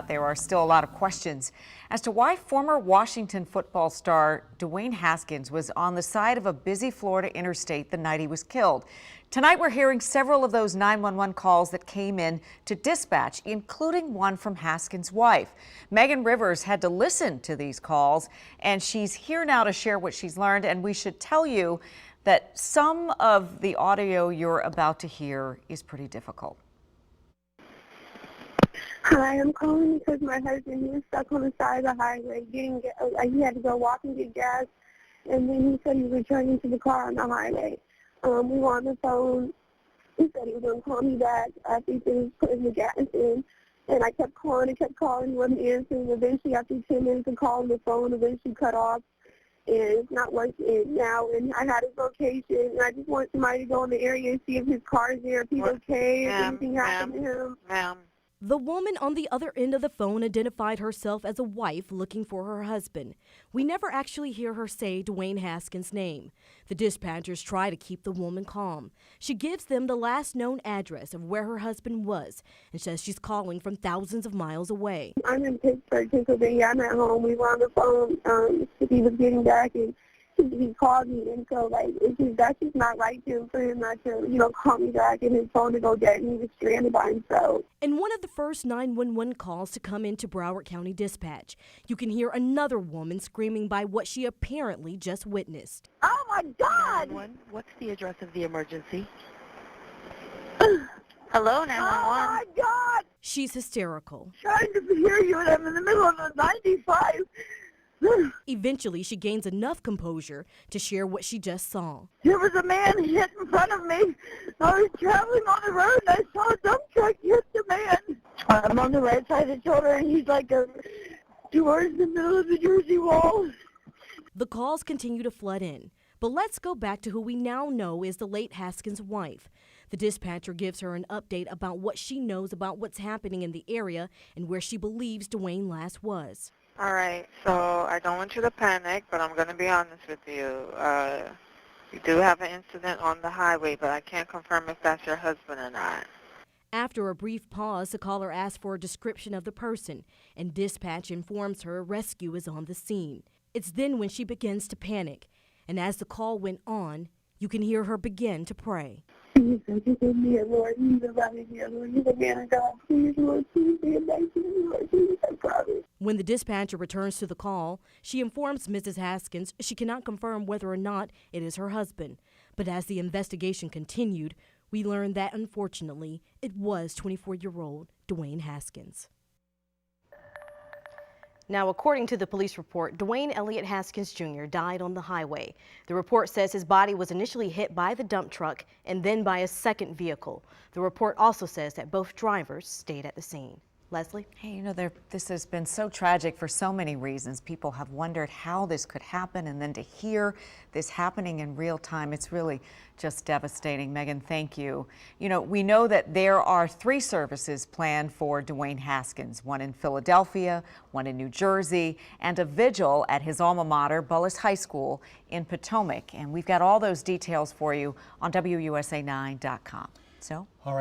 There are still a lot of questions as to why former Washington football star Dwayne Haskins was on the side of a busy Florida interstate the night he was killed. Tonight we're hearing several of those 911 calls that came in to dispatch, including one from Haskins' wife. Megan Rivers had to listen to these calls, and she's here now to share what she's learned. And we should tell you that some of the audio you're about to hear is pretty difficult. Hi, I'm calling because my husband, he was stuck on the side of the highway getting gas. He had to go walk and get gas, and then he said he was returning to the car on the highway. We were on the phone. He said he was going to call me back after he finished putting the gas in, and I kept calling and kept calling. He wasn't answering. Eventually, after 10 minutes of calling, the phone eventually cut off, and it's not working now. And I had his location, and I just want somebody to go in the area and see if his car is there, if he's okay, if anything happened to him. Ma'am. The woman on the other end of the phone identified herself as a wife looking for her husband. We never actually hear her say Dwayne Haskins' name. The dispatchers try to keep the woman calm. She gives them the last known address of where her husband was and says she's calling from thousands of miles away. I'm in Pittsburgh, Pennsylvania. I'm at home. We were on the phone. He was getting back, and he called me, and so that's just not right for him not to call me back and his phone to go dead, and he was stranded by himself. In one of the first 911 calls to come into Broward County Dispatch, you can hear another woman screaming by what she apparently just witnessed. Oh my God! What's the address of the emergency? Hello, 911. Oh my God! She's hysterical. Trying to hear you, and I'm in the middle of a 95. Eventually, she gains enough composure to share what she just saw. There was a man hit in front of me. I was traveling on the road, and I saw a dump truck hit the man. I'm on the right side of the shoulder, and he's like towards the middle of the Jersey wall. The calls continue to flood in. But let's go back to who we now know is the late Haskins' wife. The dispatcher gives her an update about what she knows about what's happening in the area and where she believes Dwayne last was. All right, so I don't want you to panic, but I'm going to be honest with you. You do have an incident on the highway, but I can't confirm if that's your husband or not. After a brief pause, the caller asks for a description of the person, and dispatch informs her rescue is on the scene. It's then when she begins to panic, and as the call went on, you can hear her begin to pray. Please, forgive me, Lord. Please, allow me, Lord. You're the man of God. Please, Lord. Please, be a back to me, Lord. Please, I promise. When the dispatcher returns to the call, she informs Mrs. Haskins she cannot confirm whether or not it is her husband. But as the investigation continued, we learned that, unfortunately, it was 24-year-old Dwayne Haskins. Now, according to the police report, Dwayne Elliott Haskins Jr. died on the highway. The report says his body was initially hit by the dump truck and then by a second vehicle. The report also says that both drivers stayed at the scene. Leslie? Hey, this has been so tragic for so many reasons. People have wondered how this could happen, and then to hear this happening in real time, it's really just devastating. Megan, thank you. We know that there are 3 services planned for Dwayne Haskins, one in Philadelphia, one in New Jersey, and a vigil at his alma mater, Bullis High School in Potomac. And we've got all those details for you on WUSA9.com. So, all right.